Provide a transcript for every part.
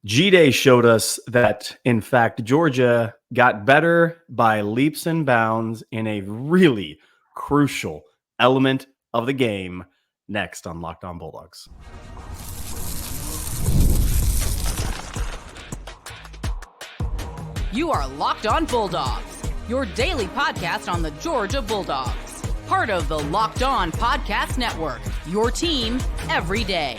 G-Day showed us that, in fact, Georgia got better by leaps and bounds in a really crucial element of the game. Next on Locked On Bulldogs. You are Locked On Bulldogs, your daily podcast on the Georgia Bulldogs. Part of the Locked On Podcast Network, your team every day.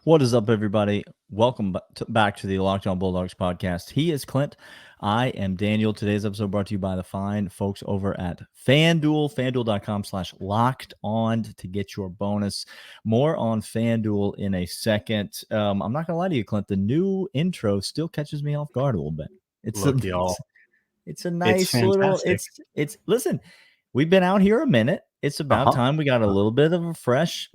What is up, everybody? Welcome back to the Locked On Bulldogs podcast. He is Clint. I am Daniel. Today's episode brought to you by the fine folks over at FanDuel, FanDuel.com/lockedon to get your bonus. More on FanDuel in a second. I'm not going to lie to you, Clint. The new intro still catches me off guard a little bit. It's a nice little, listen, we've been out here a minute. It's about time we got a little bit of a fresh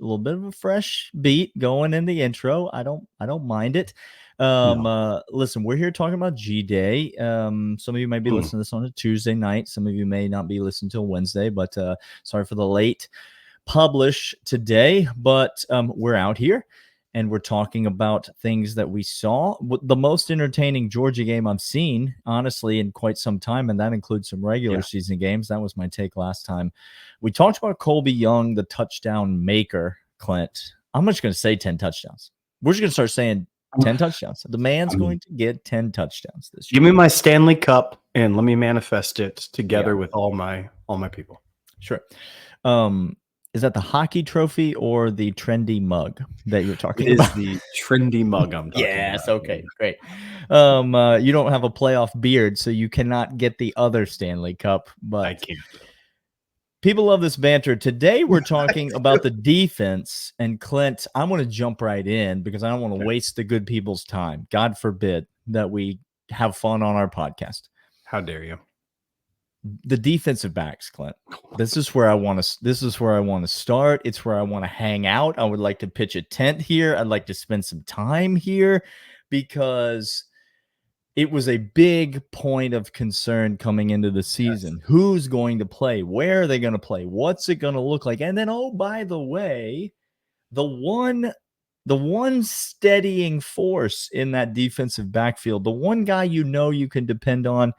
beat going in the intro. I don't mind it. Listen, we're here talking about G-Day. Some of you might be listening to this on a Tuesday night. Some of you may not be listening till Wednesday, but sorry for the late publish today. But we're out here and we're talking about things that we saw. The most entertaining Georgia game I've seen, honestly, in quite some time, and that includes some regular season games. That was my take last time. We talked about Colby Young, the touchdown maker, Clint. I'm just going to say 10 touchdowns. We're just going to start saying 10 touchdowns. The man's going to get 10 touchdowns this year. Give me my Stanley Cup and let me manifest it together with all my people. Sure. Is that the hockey trophy or the trendy mug that you're talking about? It is the trendy mug I'm talking about. Yes, okay, great. You don't have a playoff beard, so you cannot get the other Stanley Cup. But I can't. People love this banter. Today, we're talking about the defense. And Clint, I want to jump right in because I don't want to waste the good people's time. God forbid that we have fun on our podcast. How dare you? The defensive backs, Clint. This is where I want to start. It's where I want to hang out. I would like to pitch a tent here. I'd like to spend some time here because it was a big point of concern coming into the season. Yes. Who's going to play? Where are they going to play? What's it going to look like? And then, oh, by the way, the one steadying force in that defensive backfield, the one guy you can depend on,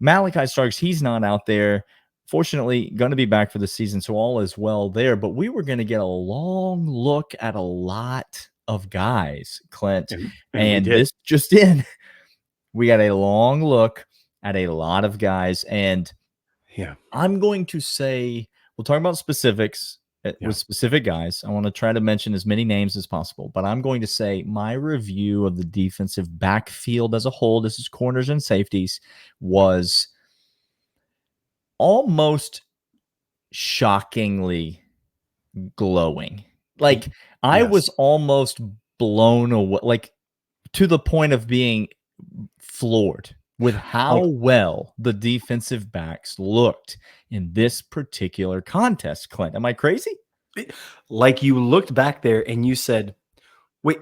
Malachi Starks, he's not out there. Fortunately, going to be back for the season, so all is well there. But we were going to get a long look at a lot of guys, Clint. And this just in. We got a long look at a lot of guys. And I'm going to say, we'll talk about specifics with specific guys. I want to try to mention as many names as possible. But I'm going to say my review of the defensive backfield as a whole, this is corners and safeties, was almost shockingly glowing. Like, I was almost blown away, like to the point of being floored with how well the defensive backs looked in this particular contest. Clint, am I crazy? Like, you looked back there and you said, wait,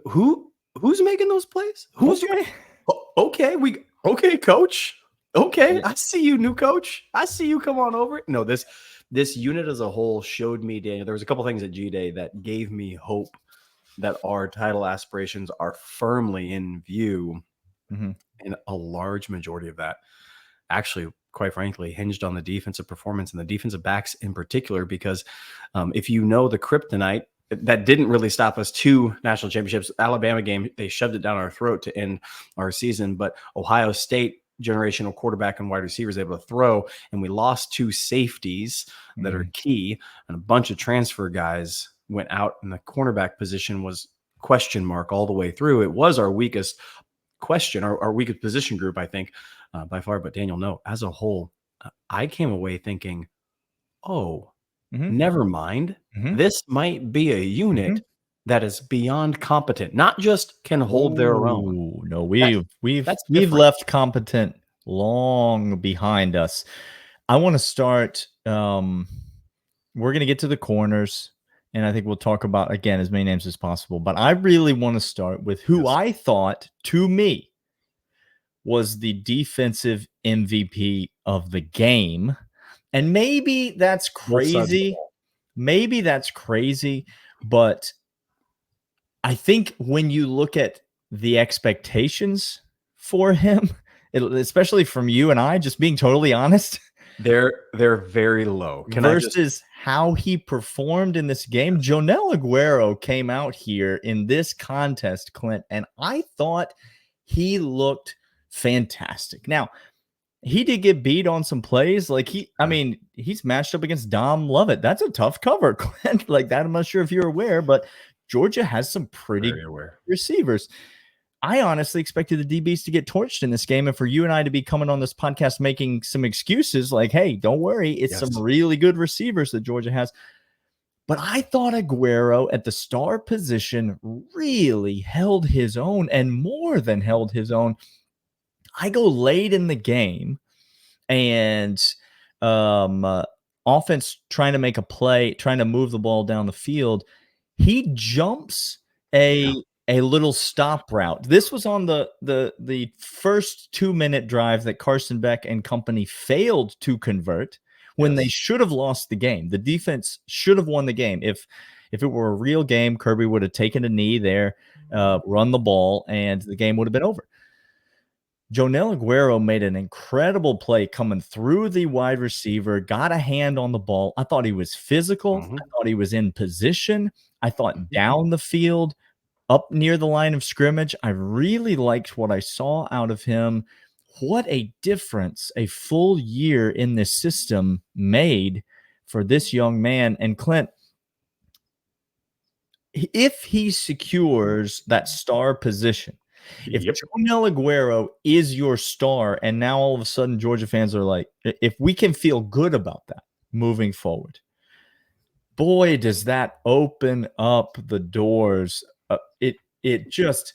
who's making those plays? Who's okay, coach. Okay, I see you, new coach. I see you. Come on over. No, this unit as a whole showed me, Daniel, there was a couple things at G-Day that gave me hope that our title aspirations are firmly in view. And a large majority of that actually, quite frankly, hinged on the defensive performance and the defensive backs in particular, because if you know the kryptonite, that didn't really stop us 2 national championships. Alabama game, they shoved it down our throat to end our season, but Ohio State, generational quarterback and wide receivers able to throw, and we lost 2 safeties that are key, and a bunch of transfer guys went out, and the cornerback position was question mark all the way through. It was our weakest question, our weakest position group, I think, by far. But Daniel, no, as a whole, I came away thinking, never mind. This might be a unit that is beyond competent, not just can hold their own. No, we've left competent long behind us. I want to start. We're going to get to the corners, and I think we'll talk about, again, as many names as possible. But I really want to start with who I thought, to me, was the defensive MVP of the game. And maybe that's crazy. But I think when you look at the expectations for him, especially from you and I, just being totally honest, they're very low. Versus how he performed in this game. Jonel Aguero came out here in this contest, Clint, and I thought he looked fantastic. Now, he did get beat on some plays. Like he's matched up against Dom Lovett. That's a tough cover, Clint. Like that, I'm not sure if you're aware, but Georgia has some pretty good receivers. I honestly expected the DBs to get torched in this game, and for you and I to be coming on this podcast making some excuses like, hey, don't worry, it's some really good receivers that Georgia has. But I thought Aguero at the star position really held his own, and more than held his own. I go late in the game, and offense trying to make a play, trying to move the ball down the field. He jumps a little stop route. This was on the first 2-minute drive that Carson Beck and company failed to convert when they should have lost the game. The defense should have won the game. If it were a real game, Kirby would have taken a knee there, run the ball, and the game would have been over. Jonel Aguero made an incredible play coming through the wide receiver, got a hand on the ball. I thought he was physical. I thought he was in position. I thought down the field, up near the line of scrimmage. I really liked what I saw out of him. What a difference a full year in this system made for this young man. And Clint, if he secures that star position, if Jonel Aguero is your star, and now all of a sudden Georgia fans are like, if we can feel good about that moving forward, boy, does that open up the doors. It just,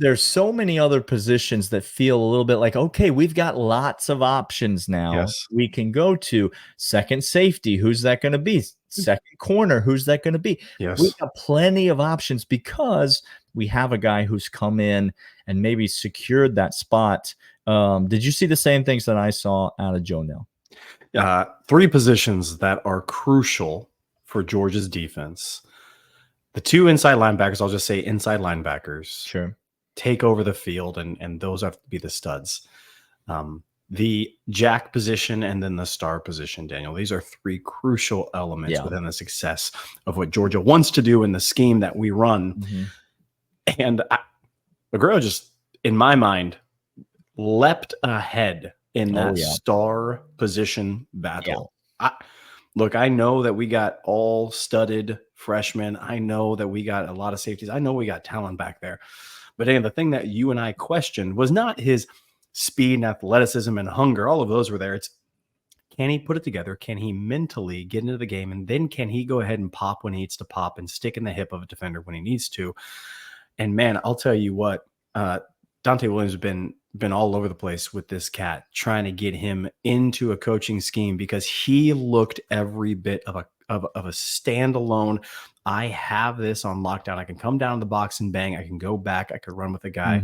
there's so many other positions that feel a little bit like, okay, we've got lots of options now. We can go to second safety. Who's that going to be? Second corner. Who's that going to be? We've got plenty of options because we have a guy who's come in and maybe secured that spot. Did you see the same things that I saw out of Jonel? 3 positions that are crucial for Georgia's defense. The 2 inside linebackers, I'll just say inside linebackers, take over the field, and those have to be the studs. The jack position and then the star position, Daniel. These are 3 crucial elements within the success of what Georgia wants to do in the scheme that we run. And Aguero just, in my mind, leapt ahead in that star position battle. Look, I know that we got all studded freshmen. I know that we got a lot of safeties. I know we got talent back there. But again, the thing that you and I questioned was not his speed and athleticism and hunger. All of those were there. It's, can he put it together? Can he mentally get into the game? And then can he go ahead and pop when he needs to pop and stick in the hip of a defender when he needs to? And man, I'll tell you what, Dante Williams has been all over the place with this cat, trying to get him into a coaching scheme because he looked every bit of a standalone. I have this on lockdown. I can come down to the box and bang. I can go back. I could run with a guy.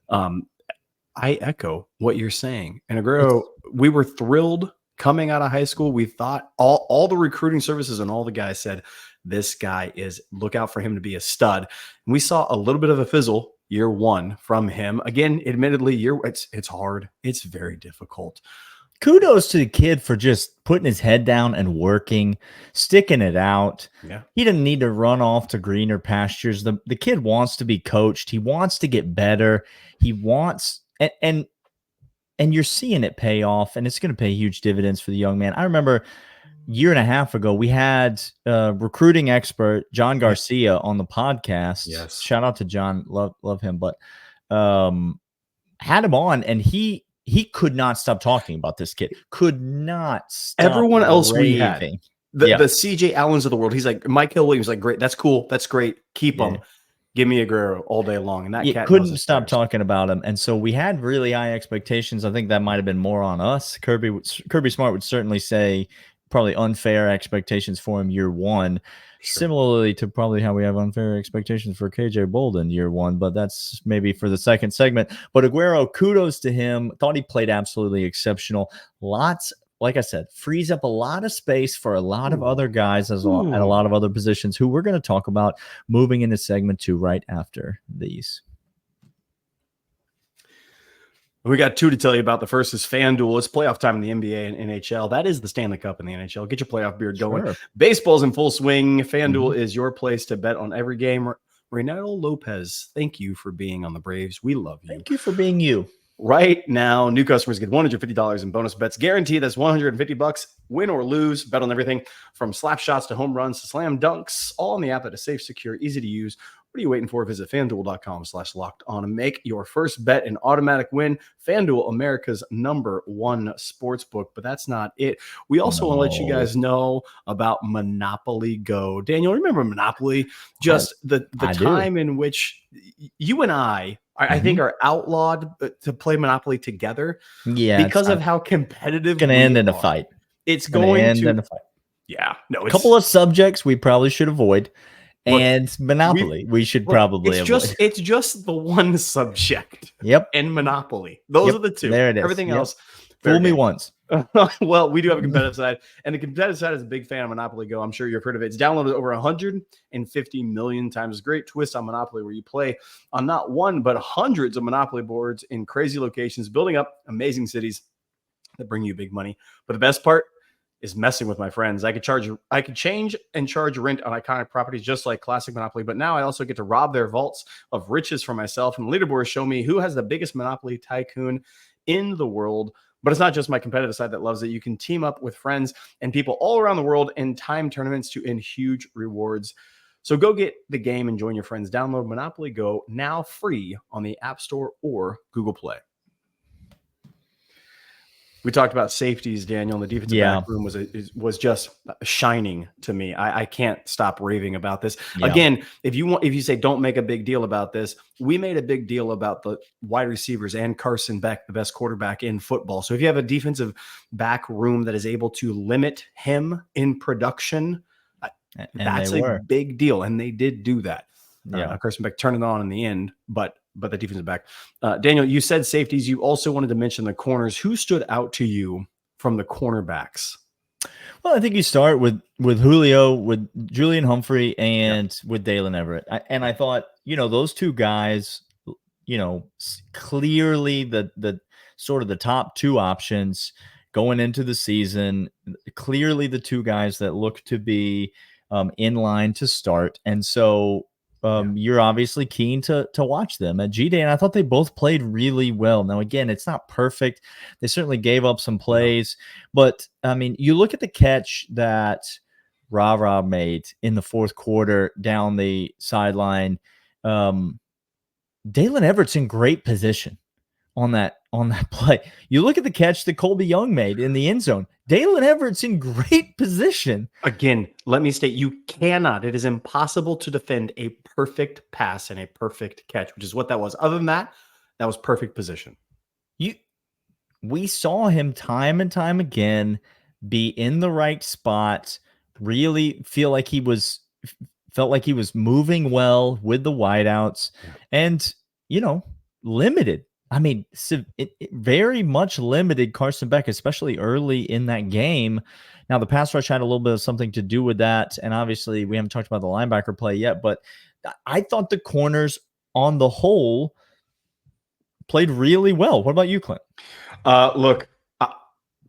I echo what you're saying. And Aguero, we were thrilled coming out of high school. We thought all the recruiting services and all the guys said, this guy is, look out for him to be a stud. And we saw a little bit of a fizzle year 1 from him. Again, admittedly, it's hard. It's very difficult. Kudos to the kid for just putting his head down and working, sticking it out. He didn't need to run off to greener pastures. The kid wants to be coached. He wants to get better. He wants, and you're seeing it pay off, and it's going to pay huge dividends for the young man. I remember a year and a half ago, we had recruiting expert John Garcia on the podcast. Shout out to John. Love him. But had him on, and he could not stop talking about this kid. Could not stop. Everyone else raving. We had. The CJ Allens of the world. He's like, Mike Hill Williams, like, great. That's cool. That's great. Keep him. Give me Aguero all day long. And that cat couldn't stop talking about him. And so we had really high expectations. I think that might have been more on us. Kirby Smart would certainly say probably unfair expectations for him year 1. Similarly to probably how we have unfair expectations for KJ Bolden year 1, but that's maybe for the second segment. But Aguero, kudos to him. Thought he played absolutely exceptional. Lots like I said, frees up a lot of space for a lot of other guys at a lot of other positions who we're going to talk about moving into segment 2 right after these. We got 2 to tell you about. The first is FanDuel. It's playoff time in the NBA and NHL. That is the Stanley Cup in the NHL. Get your playoff beard going. Sure. Baseball's in full swing. FanDuel is your place to bet on every game. Renato Lopez, thank you for being on the Braves. We love you. Thank you for being you. Right now, new customers get $150 in bonus bets. Guaranteed that's $150. Win or lose. Bet on everything from slap shots to home runs to slam dunks. All in the app that is safe, secure, easy to use. What are you waiting for? Visit FanDuel.com/locked-on and make your first bet an automatic win. FanDuel, America's #1 sportsbook. But that's not it. We also want to let you guys know about Monopoly Go. Daniel, remember Monopoly? Just the time in which you and I think are outlawed to play Monopoly together. Yeah, because of how competitive. It's going to end in a fight. It's going to end in a fight. Yeah, no. A couple of subjects we probably should avoid. And Monopoly, we should probably avoid. It's just the one subject. Yep. And Monopoly. Those are the 2. There it is. Everything else. Fool me once. Well, we do have a competitive side. And the competitive side is a big fan of Monopoly Go. I'm sure you've heard of it. It's downloaded over 150 million times. Great twist on Monopoly where you play on not one, but hundreds of Monopoly boards in crazy locations, building up amazing cities that bring you big money. But the best part is messing with my friends. I could change and charge rent on iconic properties just like classic Monopoly, but now I also get to rob their vaults of riches for myself. And the leaderboards show me who has the biggest Monopoly tycoon in the world. But it's not just my competitive side that loves it. You can team up with friends and people all around the world in time tournaments to win huge rewards. So go get the game and join your friends. Download Monopoly Go now free on the App Store or Google Play. We talked about safeties, Daniel, and the defensive back room was just shining to me. I can't stop raving about this. Yeah. Again, if you say don't make a big deal about this, we made a big deal about the wide receivers and Carson Beck, the best quarterback in football. So if you have a defensive back room that is able to limit him in production, that's a big deal. And they did do that. Yeah, Carson Beck turned it on in the end, but the defensive back. Daniel, you said safeties. You also wanted to mention the corners. Who stood out to you from the cornerbacks? Well, I think you start with Julio, with Julian Humphrey, and with Dalen Everett. I thought, those 2 guys, clearly the sort of the top 2 options going into the season, clearly the 2 guys that look to be in line to start. And so you're obviously keen to watch them at G-Day, and I thought they both played really well. Now, again, it's not perfect. They certainly gave up some plays, but, I mean, you look at the catch that Ra made in the 4th quarter down the sideline. Dalen Everett's in great position on that play. You look at the catch that Colby Young made in the end zone. Dalen Everett's in great position. Again, let me state, it is impossible to defend a perfect pass and a perfect catch, which is what that was. Other than that, that was perfect position. We saw him time and time again be in the right spot, really felt like he was moving well with the wideouts, and, limited. I mean, it very much limited Carson Beck, especially early in that game. Now, the pass rush had a little bit of something to do with that, and obviously we haven't talked about the linebacker play yet, but I thought the corners on the whole played really well. What about you, Clint? Look,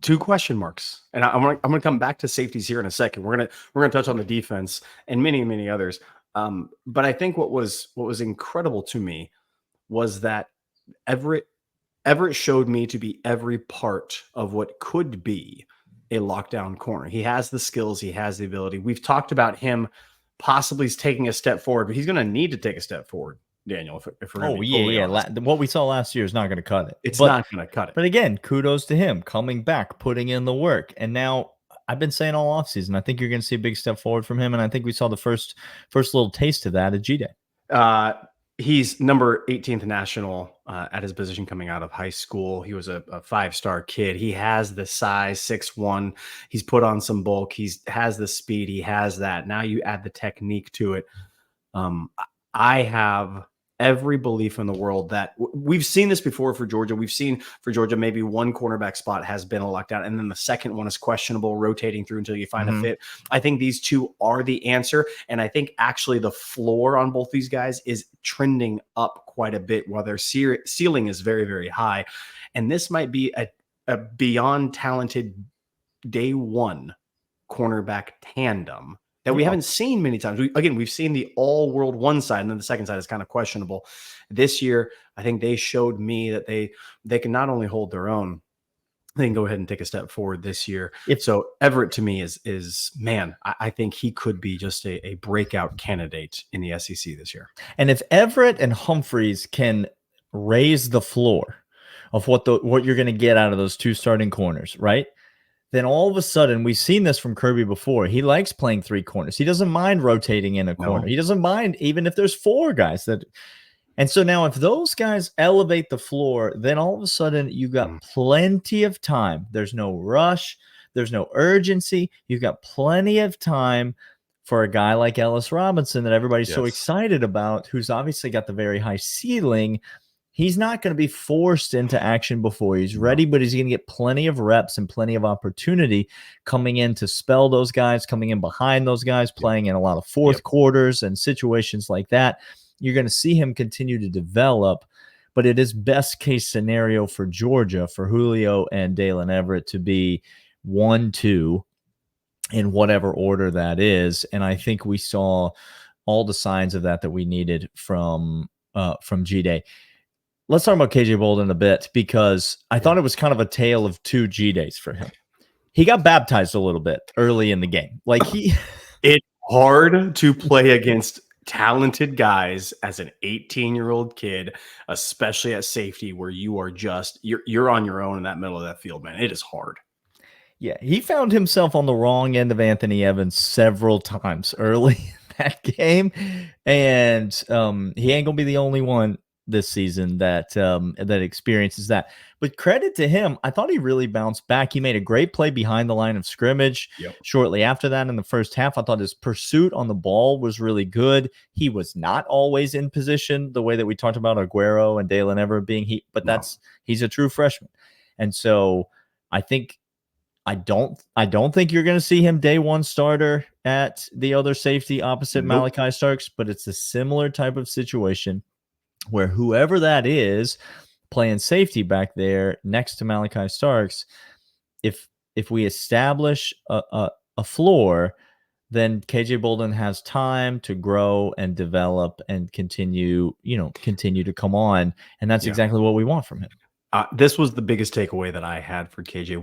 2 question marks, and I'm gonna come back to safeties here in a second. We're gonna touch on the defense and many others. But I think what was incredible to me was that Everett showed me to be every part of what could be a lockdown corner. He has the skills. He has the ability. We've talked about him possibly taking a step forward, but he's going to need to take a step forward, Daniel, if we're going to be honest. What we saw last year is not going to cut it. It's not going to cut it. But again, kudos to him coming back, putting in the work. And now I've been saying all offseason, I think you're going to see a big step forward from him. And I think we saw the first little taste of that at G-Day. He's number 18th national at his position coming out of high school. He was a 5-star kid. He has the size, 6'1". He's put on some bulk. He has the speed. He has that. Now you add the technique to it. I have every belief in the world that we've seen this before for Georgia. We've seen for Georgia, maybe one cornerback spot has been a lockdown, and then the second one is questionable, rotating through until you find a fit. I think these two are the answer. And I think actually the floor on both these guys is trending up quite a bit, while their ceiling is very, very high. And this might be a beyond talented day one cornerback tandem that we haven't seen many times. We've seen the all world one side, and then the second side is kind of questionable. This year, I think they showed me that they can not only hold their own, they can go ahead and take a step forward this year. So Everett to me is man, I think he could be just a breakout candidate in the SEC this year. And if Everett and Humphreys can raise the floor of what you're going to get out of those two starting corners, right? Then all of a sudden, we've seen this from Kirby before. He likes playing three corners. He doesn't mind rotating in a corner. He doesn't mind even if there's four guys that. And so now if those guys elevate the floor, then all of a sudden you've got plenty of time. There's no rush. There's no urgency. You've got plenty of time for a guy like Ellis Robinson that everybody's so excited about, who's obviously got the very high ceiling. He's not going to be forced into action before he's ready, but he's going to get plenty of reps and plenty of opportunity coming in to spell those guys, coming in behind those guys, playing in a lot of fourth quarters and situations like that. You're going to see him continue to develop, but it is best case scenario for Georgia, for Julio and Dalen Everett to be 1-2 in whatever order that is. And I think we saw all the signs of that we needed from G-Day. Let's talk about KJ Bolden a bit, because I thought it was kind of a tale of two G-Days for him. He got baptized a little bit early in the game. It's hard to play against talented guys as an 18-year-old kid, especially at safety, where you are you're on your own in that middle of that field, man. It is hard. Yeah, he found himself on the wrong end of Anthony Evans several times early in that game, and he ain't gonna be the only one this season that experiences that. But credit to him, I thought he really bounced back. He made a great play behind the line of scrimmage shortly after that in the first half. I thought his pursuit on the ball was really good. He was not always in position the way that we talked about Aguero and Dalen Everett being he's a true freshman. And so I don't think you're going to see him day one starter at the other safety opposite Malachi Starks, but it's a similar type of situation where whoever that is playing safety back there next to Malachi Starks, if we establish a floor, then KJ Bolden has time to grow and develop and continue to come on. And that's exactly what we want from him. This was the biggest takeaway that I had for KJ.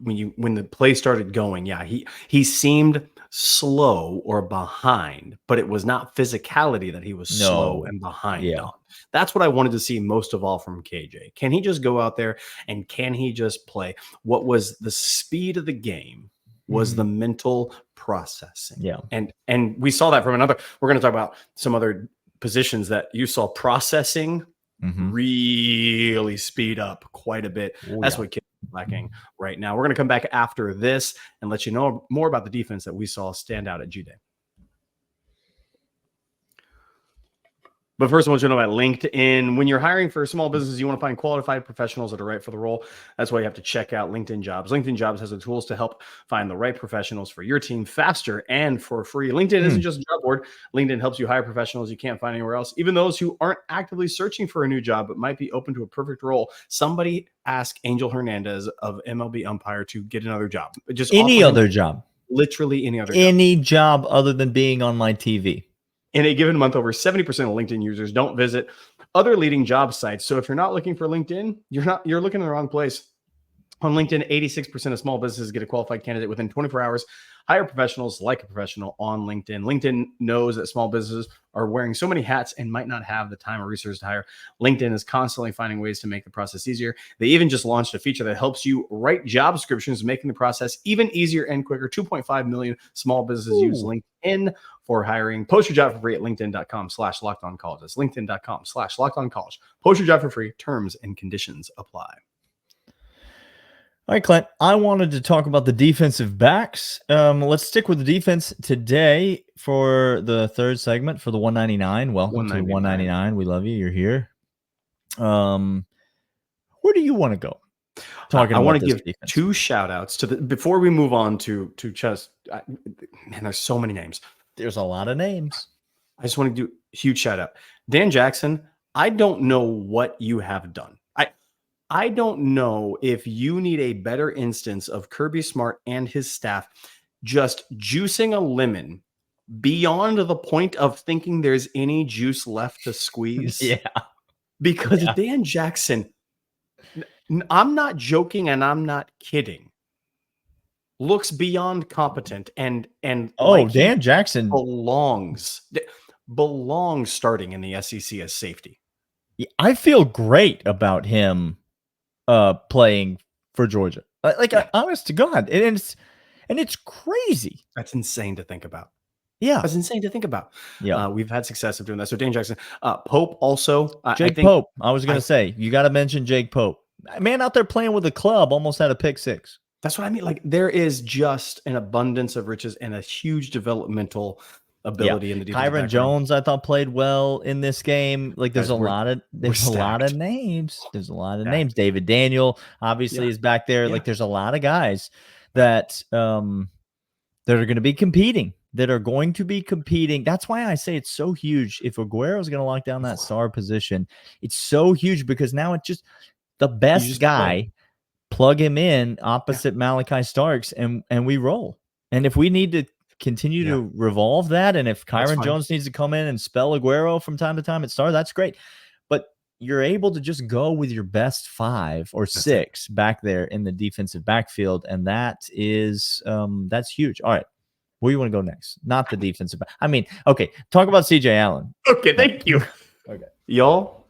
When the play started going, he seemed slow or behind, but it was not physicality that he was slow and behind on. That's what I wanted to see most of all from KJ. Can he just go out there and can he just play? What was the speed of the game was the mental processing. Yeah. And we saw that from we're going to talk about some other positions that you saw processing really speed up quite a bit. That's what kids are lacking right now. We're going to come back after this and let you know more about the defense that we saw stand out at G-Day. But first, I want you to know about LinkedIn. When you're hiring for a small business, you want to find qualified professionals that are right for the role. That's why you have to check out LinkedIn Jobs. LinkedIn Jobs has the tools to help find the right professionals for your team faster and for free. LinkedIn isn't just a job board. LinkedIn helps you hire professionals you can't find anywhere else, even those who aren't actively searching for a new job but might be open to a perfect role. Somebody ask Angel Hernandez of MLB Umpire to get another job. Just any other job. Literally any other job. Any job other than being on my TV. In a given month, over 70% of LinkedIn users don't visit other leading job sites. So if you're not looking for LinkedIn, you're looking in the wrong place. On LinkedIn, 86% of small businesses get a qualified candidate within 24 hours. Hire professionals like a professional on LinkedIn. LinkedIn knows that small businesses are wearing so many hats and might not have the time or resources to hire. LinkedIn is constantly finding ways to make the process easier. They even just launched a feature that helps you write job descriptions, making the process even easier and quicker. 2.5 million small businesses use LinkedIn for hiring. Post your job for free at linkedin.com/lockedoncollege. That's linkedin.com/lockedoncollege. Post your job for free. Terms and conditions apply. All right, Clint, I wanted to talk about the defensive backs. Let's stick with the defense today for the third segment for the 199. Welcome to 199. We love you. You're here. Where do you want to go? I want to give defense. 2 shout outs to before we move on to chess. Man, there's so many names. There's a lot of names. I just want to do a huge shout out. Dan Jackson, I don't know what you have done. I don't know if you need a better instance of Kirby Smart and his staff just juicing a lemon beyond the point of thinking there's any juice left to squeeze. Yeah. Because Dan Jackson, I'm not joking and I'm not kidding, looks beyond competent and like Dan Jackson belongs starting in the SEC as safety. I feel great about him playing for Georgia. Honest to God. And it's crazy. That's insane to think about. Yeah. That's insane to think about. Yeah. We've had success of doing that. So Dan Jackson, Pope also. Jake Pope. I was going to say, you got to mention Jake Pope. Man out there playing with a club almost had a pick 6. That's what I mean. Like there is just an abundance of riches and a huge developmental ability in the defense. Kyron Jones, I thought, played well in this game. Like there's a lot of names. There's a lot of names. David Daniel obviously is back there. Like there's a lot of guys that are going to be competing. That's why I say it's so huge. If Aguero is going to lock down that star position, it's so huge because now it's just the best guy. Plug him in opposite Malachi Starks, and we roll. And if we need to continue to revolve that, and if Kyron Jones needs to come in and spell Aguero from time to time at star, that's great. But you're able to just go with your best 5 or 6 back there in the defensive backfield, and that is that's huge. All right, where do you want to go next? Not the defensive back. I mean, okay, talk about CJ Allen. Okay, thank you. Okay, y'all,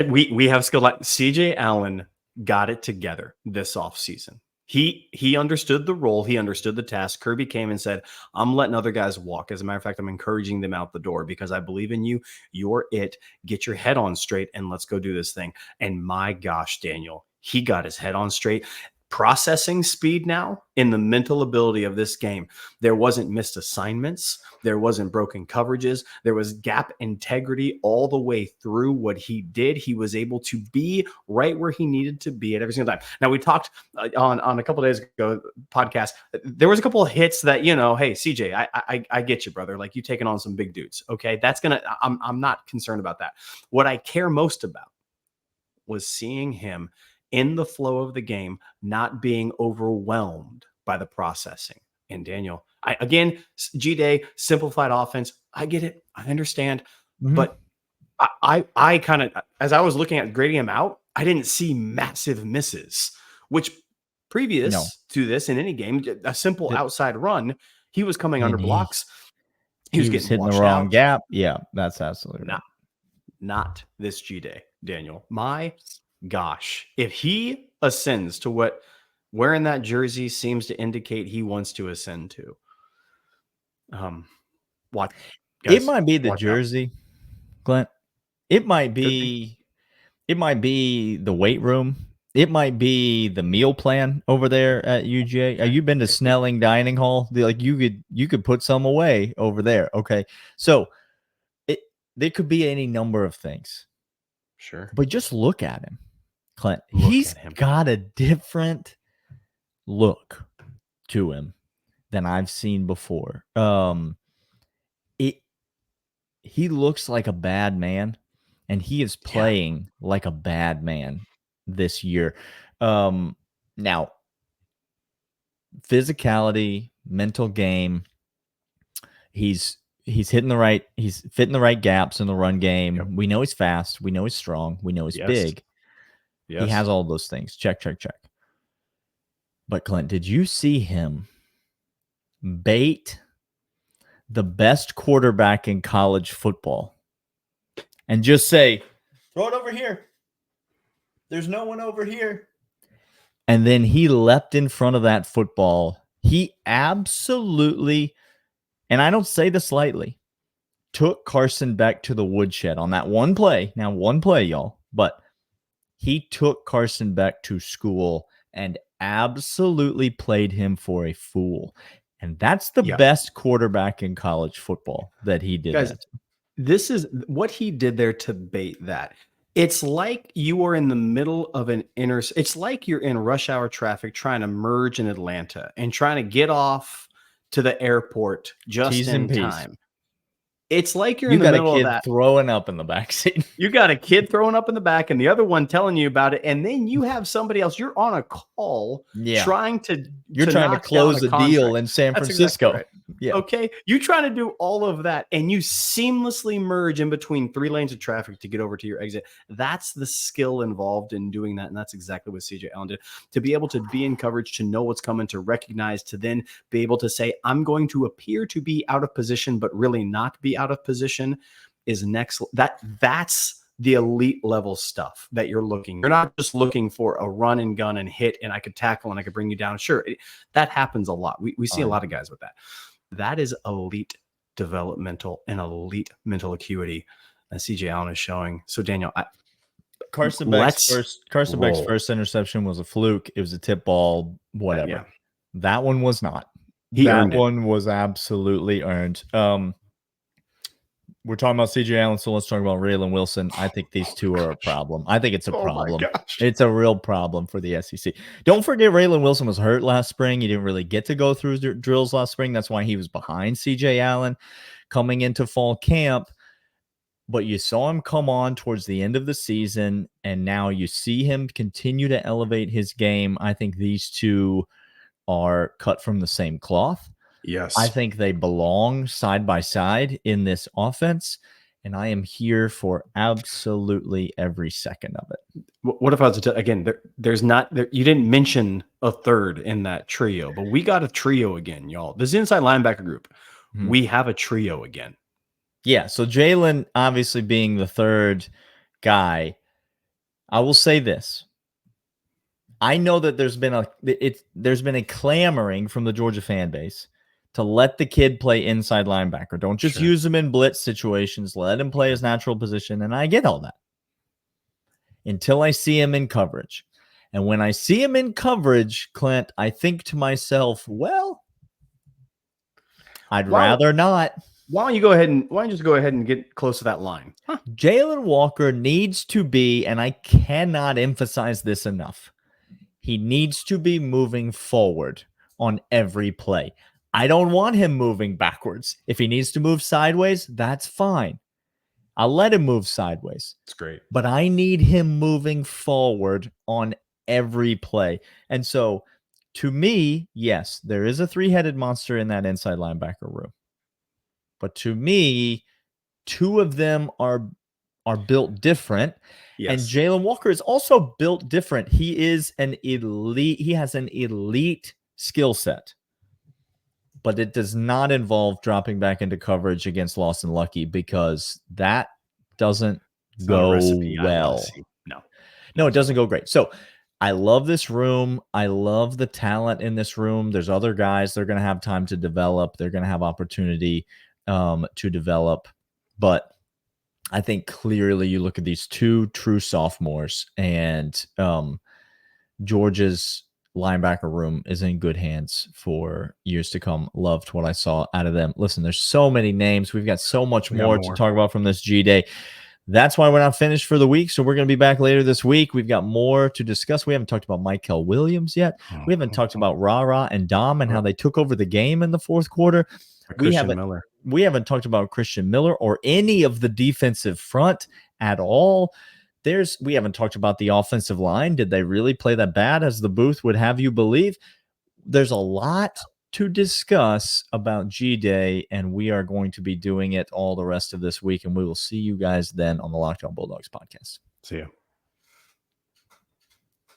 we have skill like CJ Allen got it together this offseason. He understood the role. He understood the task. Kirby came and said, I'm letting other guys walk. As a matter of fact, I'm encouraging them out the door because I believe in you. You're it. Get your head on straight and let's go do this thing. And my gosh, Daniel, he got his head on straight. Processing speed now in the mental ability of this game. There wasn't missed assignments. There wasn't broken coverages. There was gap integrity all the way through what he did. He was able to be right where he needed to be at every single time. Now, we talked on a couple of days ago podcast. There was a couple of hits that, hey, CJ, I get you, brother. Like you taking on some big dudes. Okay. I'm not concerned about that. What I care most about was seeing him in the flow of the game, not being overwhelmed by the processing. And Daniel, G-Day, simplified offense. I get it. I understand. Mm-hmm. But I kind of, as I was looking at grading him out, I didn't see massive misses, which previous to this in any game, a simple outside run, he was coming under blocks. He was getting hitting the wrong gap. Yeah, that's absolutely right. Not this G-Day, Daniel. My gosh, if he ascends to what wearing that jersey seems to indicate he wants to ascend to, watch. Guys, it might be the jersey, Clint. It might be the weight room. It might be the meal plan over there at UGA. Have you been to Snelling Dining Hall? Like you could put some away over there. Okay, so there could be any number of things. Sure, but just look at him. Clint, he's got a different look to him than I've seen before. He looks like a bad man, and he is playing like a bad man this year. Now, physicality, mental game, he's hitting the right, he's fitting the right gaps in the run game. Yep. We know he's fast. We know he's strong. We know he's big. Yes. He has all those things. Check. But Clint, did you see him bait the best quarterback in college football and just say, throw it over here? There's no one over here. And then he leapt in front of that football. He absolutely, and I don't say this lightly, took Carson Beck to the woodshed on that one play. Now, one play, y'all, but he took Carson Beck to school and absolutely played him for a fool. And that's the best quarterback in college football that he did. Guys, that. This is what he did there to bait that. It's like you are in the middle of it's like you're in rush hour traffic trying to merge in Atlanta and trying to get off to the airport just in time. It's like you're in the middle of that. Throwing up in the backseat. You got a kid throwing up in the back and the other one telling you about it. And then you have somebody else. You're on a call trying to close a deal in San Francisco. Exactly right. Yeah. Okay. You trying to do all of that and you seamlessly merge in between 3 lanes of traffic to get over to your exit. That's the skill involved in doing that. And that's exactly what CJ Allen did. To be able to be in coverage, to know what's coming, to recognize, to then be able to say, I'm going to appear to be out of position, but really not be out of position is next. That's the elite level stuff that you're looking. You're not just looking for a run and gun and hit and I could tackle and I could bring you down. Sure, that happens a lot. We see a lot of guys with that. That is elite developmental and elite mental acuity that CJ Allen is showing. So Daniel, Carson Beck's first interception was a fluke. It was a tip ball, whatever. That one was not. That one was absolutely earned. We're talking about CJ Allen, so let's talk about Raylan Wilson. I think these two are a problem. I think it's a problem. It's a real problem for the SEC. Don't forget Raylan Wilson was hurt last spring. He didn't really get to go through drills last spring. That's why he was behind CJ Allen coming into fall camp. But you saw him come on towards the end of the season, and now you see him continue to elevate his game. I think these two are cut from the same cloth. Yes. I think they belong side by side in this offense, and I am here for absolutely every second of it. What if I was to again, there's not there, you didn't mention a third in that trio, but we got a trio again, y'all. This inside linebacker group, we have a trio again. Yeah, so Jalen obviously being the third guy, I will say this. I know that there's been a clamoring from the Georgia fan base to let the kid play inside linebacker. Don't just use him in blitz situations. Let him play his natural position. And I get all that until I see him in coverage. And when I see him in coverage, Clint, I think to myself, well, I'd rather not. Why don't you just go ahead and get close to that line? Jalen Walker needs to be, and I cannot emphasize this enough, he needs to be moving forward on every play. I don't want him moving backwards. If he needs to move sideways, that's fine. I'll let him move sideways. It's great. But I need him moving forward on every play. And so, to me, yes, there is a 3-headed monster in that inside linebacker room. But to me, 2 of them are built different. Yes. And Jalen Walker is also built different. He is an elite. He has an elite skill set. But it does not involve dropping back into coverage against Lawson Lucky because that doesn't go well. No, it doesn't go great. So I love this room. I love the talent in this room. There's other guys. They're going to have time to develop. They're going to have opportunity to develop. But I think clearly you look at these 2 true sophomores, and Georgia's linebacker room is in good hands for years to come. Loved what I saw out of them. Listen, there's so many names. We've got so much more to talk about from this G-Day. That's why we're not finished for the week. So we're going to be back later this week. We've got more to discuss. We haven't talked about Michael Williams yet. We haven't talked about Ra and Dom and how they took over the game in the fourth quarter. We haven't talked about Christian Miller or any of the defensive front at all. We haven't talked about the offensive line. Did they really play that bad as the booth would have you believe? There's a lot to discuss about G-Day, and we are going to be doing it all the rest of this week, and we will see you guys then on the Locked On Bulldogs podcast. See you.